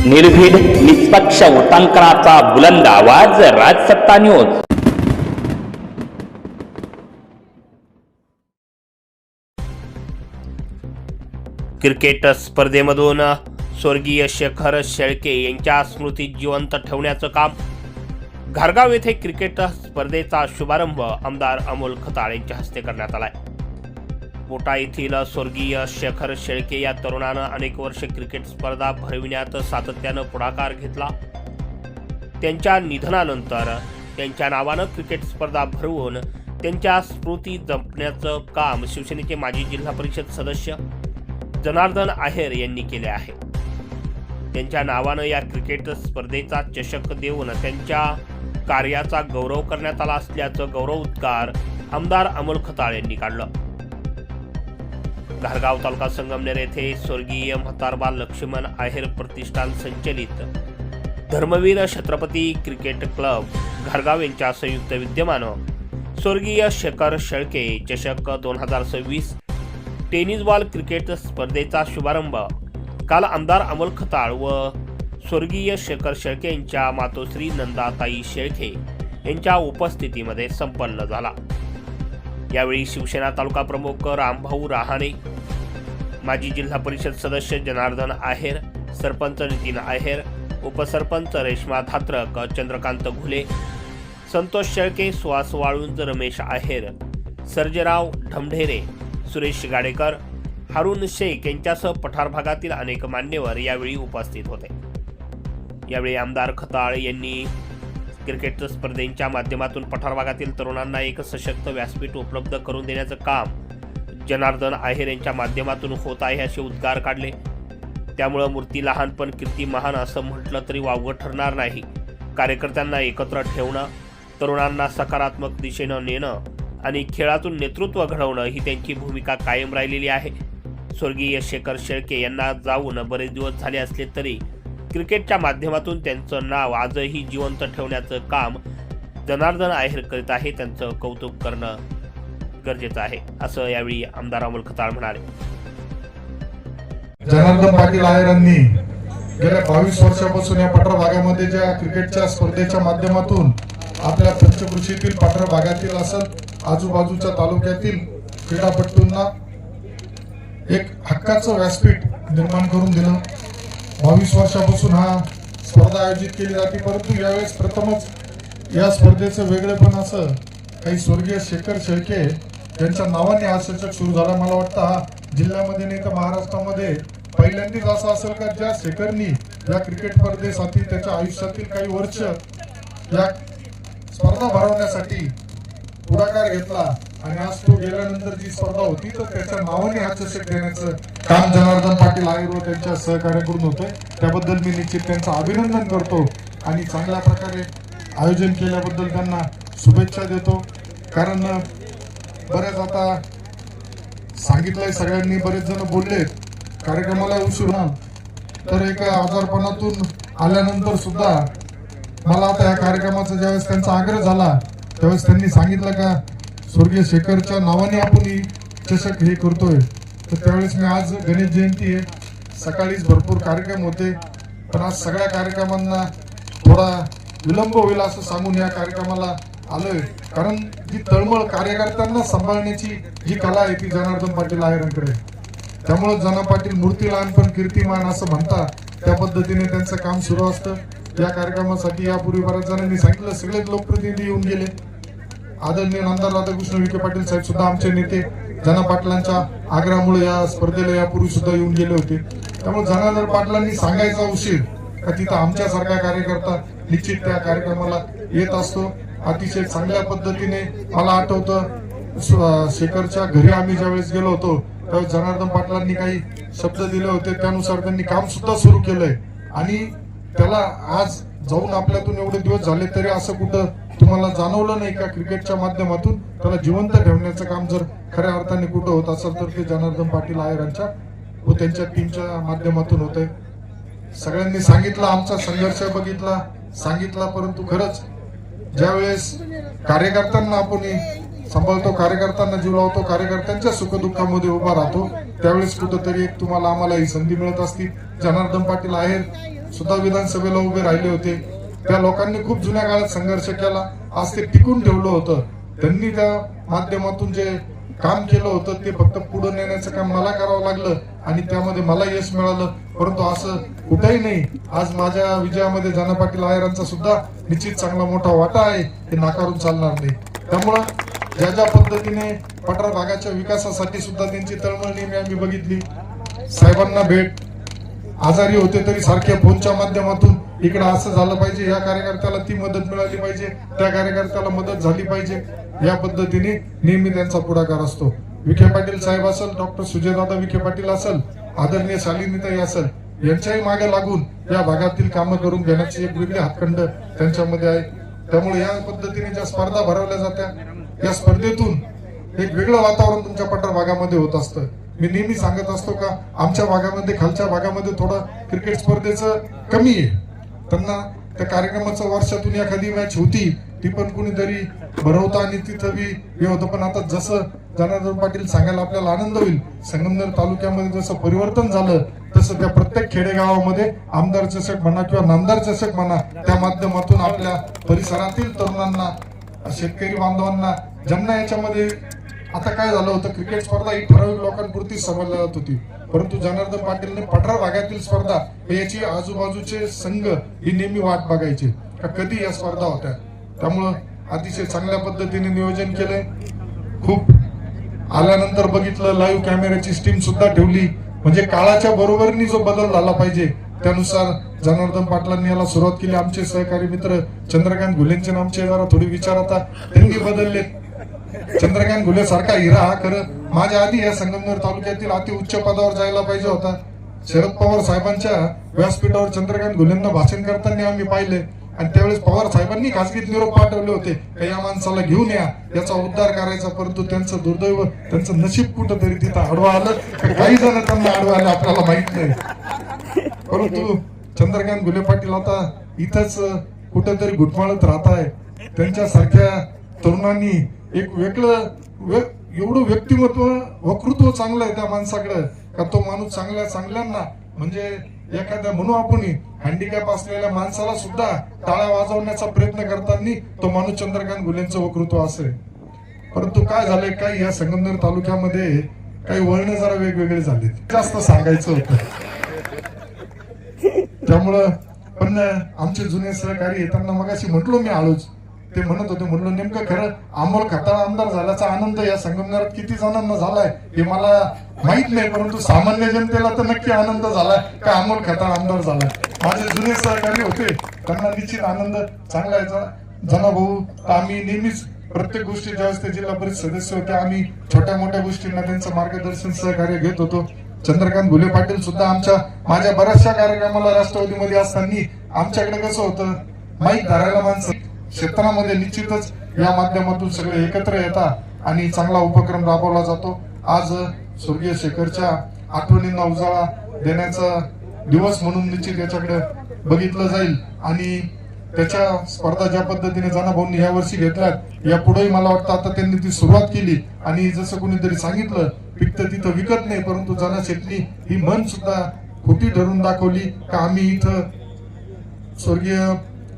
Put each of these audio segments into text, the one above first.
निर्भीड निष्पक्ष उटंकनाचा बुलंद आवाज राजसत्ता न्यूज। क्रिकेट स्पर्धेमधून स्वर्गीय शेखर शेळके यांच्या स्मृती जिवंत ठेवण्याचं काम घारगाव येथे क्रिकेट स्पर्धेचा शुभारंभ आमदार अमोल खताळ यांच्या हस्ते करण्यात आलाय। पोटा येथील स्वर्गीय शेखर शेळके या तरुणानं अनेक वर्ष क्रिकेट स्पर्धा भरविण्यात सातत्यानं पुढाकार घेतला। त्यांच्या निधनानंतर त्यांच्या नावानं क्रिकेट स्पर्धा भरवून त्यांच्या स्मृती जपण्याचं काम शिवसेनेचे माजी जिल्हा परिषद सदस्य जनार्दन आहेर यांनी केले आहे। त्यांच्या नावानं या क्रिकेट स्पर्धेचा चषक देऊन त्यांच्या कार्याचा गौरव करण्यात आला असल्याचं गौरवोद्गार आमदार अमोल खताळ यांनी काढलं। घारगाव तालुका संगमनेर येथे स्वर्गीय म्हातारबा लक्ष्मण आहेर प्रतिष्ठान संचलित धर्मवीर छत्रपती क्रिकेट क्लब घारगाव यांच्या संयुक्त विद्यमानं स्वर्गीय शेखर शेळके चषक 2026 टेनिस बॉल क्रिकेट स्पर्धेचा शुभारंभ काल आमदार अमोल खताळ व स्वर्गीय शेखर शेळके यांच्या मातोश्री नंदाताई शेळके यांच्या उपस्थितीमध्ये संपन्न झाला। यावेळी शिवसेना तालुका प्रमुख रामभाऊ रहाणे, माजी जिल्हा परिषद सदस्य जनार्दन आहेर, सरपंच नितीन आहेर, उपसरपंच रेश्मा धात्रक, चंद्रकांत घुले, संतोष शेळके, सुहास वाळुंज, रमेश आहेर, सर्जेराव ढमढेरे, सुरेश गाडेकर, हारून शेख यांच्यासह पठार भागातील अनेक मान्यवर यावेळी उपस्थित होते। यावेळी आमदार खताळ यांनी क्रिकेट स्पर्धेच्या माध्यमातून पठार भागातील तरुणांना एक सशक्त व्यासपीठ उपलब्ध करून देण्याचं काम जनार्दन आहेर यांच्या माध्यमातून होत आहे असे उद्गार काढले। त्यामुळे मूर्ती लहान पण कीर्ती महान असं म्हटलं तरी वावगं ठरणार नाही। कार्यकर्त्यांना एकत्र ठेवणं, तरुणांना सकारात्मक दिशेनं नेणं आणि खेळातून नेतृत्व घडवणं ही त्यांची भूमिका कायम राहिलेली आहे। स्वर्गीय शेखर शेळके यांना जाऊन बरेच दिवस झाले असले तरी क्रिकेटच्या माध्यमातून त्यांचं नाव आजही जिवंत ठेवण्याचं काम जनार्दन आहेर करीत आहे। त्यांचं कौतुक करणं गरजेचं आहे असं यावेळी आमदार अमोल खताळ म्हणाले। जनार्दन पाटील आहेरांनी गेल्या 22 वर्षापासून या पठार भागामध्ये ज्या क्रिकेटच्या स्पर्धेच्या माध्यमातून आपल्या पंचकृषीतील पठार भागातील असेल आजूबाजूच्या तालुक्यातील क्रीडापटूंना एक हक्काचं व्यासपीठ निर्माण करून दिलं। 22 वर्षापासून हा स्पर्धा आयोजित केली जाते, परंतु यावेळेस प्रथमच या स्पर्धेचं वेगळेपण असं काही स्वर्गीय शेखर शेळके यांच्या नावाने हा चषक सुरू झाला। मला वाटतं हा जिल्ह्यामध्ये नाही तर महाराष्ट्रामध्ये पहिल्यांदाच असं असेल का ज्या शेखरनी या क्रिकेट स्पर्धेसाठी त्याच्या आयुष्यातील काही वर्ष या स्पर्धा भरवण्यासाठी पुढाकार घेतला आणि आज तो गेल्यानंतर जी स्पर्धा होती तर त्याच्या नावाने हा चषक देण्याचं काम जनार्दन पाटील आहेर व त्यांच्या सहकार्याकडून होतंय। त्याबद्दल मी निश्चित त्यांचं अभिनंदन करतो आणि चांगल्या प्रकारे आयोजन केल्याबद्दल त्यांना शुभेच्छा देतो। कारण बरेच आता सांगितलंय सगळ्यांनी, बरेच जण बोलले कार्यक्रमाला उशीर होणार, तर एका आजारपणातून आल्यानंतर सुद्धा मला आता या कार्यक्रमाचा ज्यावेळेस त्यांचा आग्रह झाला त्यावेळेस त्यांनी सांगितलं का स्वर्गीय शेखरच्या नावाने आपण ही चषक हे करतोय, तर त्यावेळेस मी आज गणेश जयंती आहे, सकाळीच भरपूर कार्यक्रम होते, पण आज सगळ्या कार्यक्रमांना थोडा विलंब होईल असं सांगून या कार्यक्रमाला आलोय। कारण जी तळमळ कार्यकर्त्यांना सांभाळण्याची जी कला आहे ती जनार्दन पाटील आहेरांकडे, त्यामुळे जना पाटील मूर्ती लहान पण कीर्तिमान असं म्हणतात, त्या पद्धतीने त्यांचं काम सुरू असतं। या कार्यक्रमासाठी यापूर्वी बऱ्याच जणांनी सांगितलं सगळेच लोकप्रतिनिधी येऊन गेले। आदरणीय नामदार राधाकृष्ण विखे पाटील साहेब सुद्धा आमचे नेते जना पाटलांच्या आग्रहामुळे या स्पर्धेला यापूर्वी सुद्धा येऊन गेले होते। त्यामुळे जनार्दन पाटलांनी सांगायचा उशीर का तिथं आमच्यासारखा कार्यकर्ता निश्चित त्या कार्यक्रमाला येत असतो। अतिशय चांगल्या पद्धतीने मला आठवतं शेखरच्या घरी आम्ही ज्यावेळेस गेलो होतो त्यावेळेस जनार्दन पाटलांनी काही शब्द दिले होते, त्यानुसार त्यांनी काम सुद्धा सुरू केलंय आणि त्याला आज जाऊन आपल्यातून एवढे दिवस झाले तरी असं कुठं तुम्हाला जाणवलं नाही का क्रिकेटच्या माध्यमातून त्याला जिवंत ठेवण्याचं काम जर खऱ्या अर्थाने कुठं होत असेल तर ते जनार्दन पाटील आहेरांच्या व त्यांच्या टीमच्या माध्यमातून होतंय। सगळ्यांनी सांगितलं, आमचा संघर्ष बघितला, सांगितला, परंतु खरंच ज्यावेळेस कार्यकर्त्यांना आपण सांभाळतो, कार्यकर्त्यांना जीव लावतो, कार्यकर्त्यांच्या सुखदुःखामध्ये उभा राहतो, त्यावेळेस कुठंतरी एक तुम्हाला आम्हाला ही संधी मिळत असती। जनार्दन पाटील आहेर सुद्धा विधानसभेला उभे राहिले होते. त्या लोकांनी खूप जुन्या काळात संघर्ष केला, आज ते टिकून ठेवलं होतं. त्यांनी त्या माध्यमातून जे काम केलं होतं ते फक्त पुढे नेण्याचं काम मला करावं लागलं आणि त्यामध्ये मला यश मिळालं. परंतु असं कुठेही नाही. आज माझ्या विजयामध्ये जाना पाटील आयरांचा सुद्धा निश्चित चांगला मोठा वाटा आहे, हे नाकारून चालणार नाही. त्यामुळं ज्या पद्धतीने पठार भागाच्या विकासासाठी सुद्धा त्यांची तळमळ नेहमी आम्ही बघितली. साहेबांना भेट, आजारी होते तरी सारख्या फोनच्या माध्यमातून इकडे असं झालं पाहिजे, या कार्यकर्त्याला ती मदत मिळाली पाहिजे, त्या कार्यकर्त्याला मदत झाली पाहिजे, या पद्धतीने नेहमी त्यांचा पुढाकार असतो. विखे पाटील साहेब असेल, डॉक्टर सुजयदादा विखे पाटील असेल, आदरणीय शालिनीताई असेल, यांच्याही मागे लागून या भागातील कामं करून घेण्याची एक वेगळी हातखंड त्यांच्यामध्ये आहे. त्यामुळे या पद्धतीने ज्या स्पर्धा भरवल्या जात्या, या स्पर्धेतून एक वेगळं वातावरण तुमच्या पठार भागामध्ये होत असतं. मी नेहमी सांगत असतो का आमच्या भागामध्ये, खालच्या भागामध्ये थोडं क्रिकेट स्पर्धेचं कमी आहे. त्यांना त्या कार्यक्रमाचं वर्षातून एखादी मॅच होती, ती पण कुणीतरी भरवतं आणि तिथं बी हे होतं. पण आता जसं जनार्दन पाटील सांगायला आपल्याला आनंद होईल, संगमनेर तालुक्यामध्ये जसं परिवर्तन झालं तसं त्या प्रत्येक खेडेगावामध्ये आमदार चषक म्हणा किंवा नामदार चषक म्हणा, त्या माध्यमातून आपल्या परिसरातील तरुणांना, शेतकरी बांधवांना, ज्यांना याच्यामध्ये आता काय झालं होतं, क्रिकेट स्पर्धा ही ठराविक लोकांपुरती समजली जात होती. परंतु जनार्दन पाटीलने पठार भागातील स्पर्धा, याची आजूबाजूचे संघ ही नेहमी वाट बघायचे का कधी या स्पर्धा होत्या. त्यामुळं अतिशय चांगल्या पद्धतीने नियोजन केलंय. खूप आल्यानंतर बघितलं, लाईव्ह कॅमेऱ्याची स्टीम सुद्धा ठेवली. म्हणजे काळाच्या बरोबरीने जो बदल झाला पाहिजे त्यानुसार जनार्दन पाटलांनी याला सुरुवात केली. आमचे सहकारी मित्र चंद्रकांत घुलेंचे नामचे जरा थोडी विचार आता त्यांनी बदलले. चंद्रकांत घुले सारखा हिरा हा खरं माझ्या आधी या संगमनेर तालुक्यातील अति उच्च पदावर जायला पाहिजे होता. शरद पवार साहेबांच्या व्यासपीठावर चंद्रकांत घुलेंना भाषण करताना आम्ही पाहिले आणि त्यावेळेस पवार साहेबांनी खासगीत निरोप पाठवले होते की या माणसाला घेऊन या, याचा उद्धार करायचा. परंतु त्यांचं दुर्दैव, त्यांचं नशीब कुठंतरी तिथं आडवा आलं. काही जण त्यांना आडवा आले आपल्याला माहित नाही. परंतु चंद्रकांत घुले पाटील आता इथंच कुठंतरी घुटमाळत राहत आहे. त्यांच्यासारख्या तरुणांनी एक वेगळं एवढं व्यक्तिमत्व, वक्तृत्व चांगलं आहे त्या माणसाकडे का तो माणूस चांगल्यांना म्हणजे एखाद्या म्हणू आपण हँडिकॅप असलेल्या माणसाला सुद्धा टाळ्या वाजवण्याचा प्रयत्न करताना तो माणूस चंद्रकांत घुलेंचं वक्तृत्व असेल. परंतु काय झालंय, काही या संगमनेर तालुक्यामध्ये काही वळण जरा वेगवेगळे झाले, जास्त सांगायचं होतं. त्यामुळं पण आमचे जुने सहकारी त्यांना मगाशी म्हटलो मी आलोच, ते म्हणत होते, म्हणलं नेमकं खरं अमोल खताळ आमदार झाल्याचा आनंद या संगमनेरात किती जणांना झालाय हे मला माहित नाही. परंतु सामान्य जनतेला तर नक्की आनंद झालाय का अमोल खताळ आमदार झालाय. माझे जुने सहकारी होते त्यांना निश्चित आनंद चांगला यायचा. जनाभाऊ आम्ही नेहमीच प्रत्येक गोष्टी ज्यावेळेस ते जिल्हा परिषद सदस्य होते, आम्ही छोट्या मोठ्या गोष्टींना त्यांचं मार्गदर्शन सहकार्य घेत होतो. चंद्रकांत घुले पाटील सुद्धा माझ्या बऱ्याचशा कार्यक्रमाला राष्ट्रवादीमध्ये असताना आमच्याकडे कसं होतं, माईक धरायला माणसं क्षेत्रामध्ये निश्चितच या माध्यमातून सगळे एकत्र येतात आणि चांगला उपक्रम राबवला जातो. आज स्वर्गीय शेखरच्या आठवणींना उजाळा देण्याचा दिवस म्हणून निश्चित याच्याकडे बघितलं जाईल आणि त्याच्या स्पर्धा ज्या पद्धतीने जनाभाऊंनी या वर्षी घेतल्यात, यापुढेही मला वाटतं आता त्यांनी ती सुरुवात केली आणि जसं कोणीतरी सांगितलं, पिकतं तिथं विकत नाही. परंतु जना शेटणी ही मन सुद्धा खोटी ठरून दाखवली का आम्ही इथं स्वर्गीय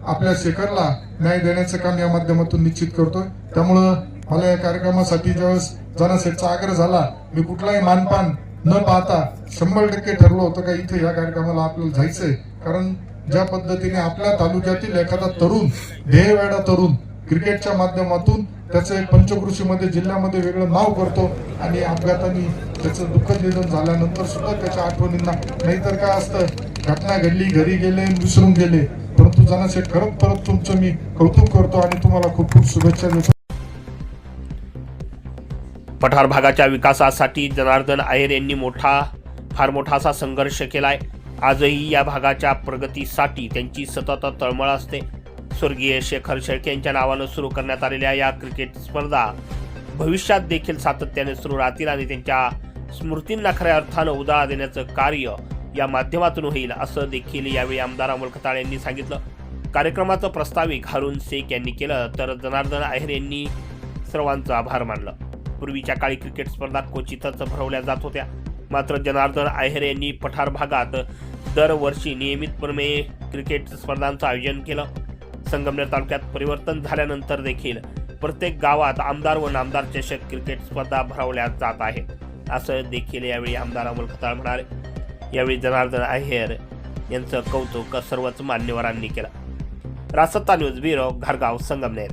आपल्या शेखरला न्याय देण्याचं काम या माध्यमातून निश्चित करतोय. त्यामुळं मला या कार्यक्रमासाठी ज्यावेळेस जनासेठचा आग्रह झाला, मी कुठलाही मानपान न पाहता 100% ठरलं होतं का इथे या कार्यक्रमाला आपल्याला जायचंय. कारण ज्या पद्धतीने आपल्या तालुक्यातील एखादा तरुण, ध्येयवेडा तरुण क्रिकेटच्या माध्यमातून त्याचं एक पंचकृषीमध्ये जिल्ह्यामध्ये वेगळं नाव करतो आणि अपघाताने त्याचं दुःखद निधन झाल्यानंतर सुद्धा त्याच्या आठवणींना, नाहीतर काय असतं, घटना घडली, घरी गेले, विसरून गेले. परंतु जनाशेठ खरंच परत तुमचं मी कौतुक करतो आणि तुम्हाला खूप खूप शुभेच्छा देतो. पठार भागाच्या विकासासाठी जनार्दन अय्यर यांनी फार मोठा असा संघर्ष केलाय. आजही या भागाच्या प्रगतीसाठी त्यांची सतत तळमळ असते. स्वर्गीय शेखर शेळके यांच्या नावानं सुरू करण्यात आलेल्या या क्रिकेट स्पर्धा भविष्यात देखील सातत्याने सुरू राहतील आणि त्यांच्या स्मृतींना खऱ्या अर्थानं उजाळा देण्याचं कार्य या माध्यमातून होईल, असं देखील यावेळी आमदार अमोल खताळ यांनी सांगितलं. कार्यक्रमाचं प्रस्ताविक हारून शेख यांनी केलं तर जनार्दन अय्यर यांनी सर्वांचा आभार मानलं. पूर्वीच्या काळी क्रिकेट स्पर्धा क्वचितच भरवल्या जात होत्या, मात्र जनार्दन आहेर यांनी पठार भागात दरवर्षी नियमितपणे क्रिकेट स्पर्धांचं आयोजन केलं. संगमनेर तालुक्यात परिवर्तन झाल्यानंतर देखील प्रत्येक गावात आमदार व नामदार चषक क्रिकेट स्पर्धा भरवल्या जात आहेत असं देखील यावेळी आमदार अमोल खताळ म्हणाले. यावेळी जनार्दन आहेर यांचं कौतुक सर्वच मान्यवरांनी केलं. रासत्ता न्यूज ब्युरो, घारगाव, संगमनेर.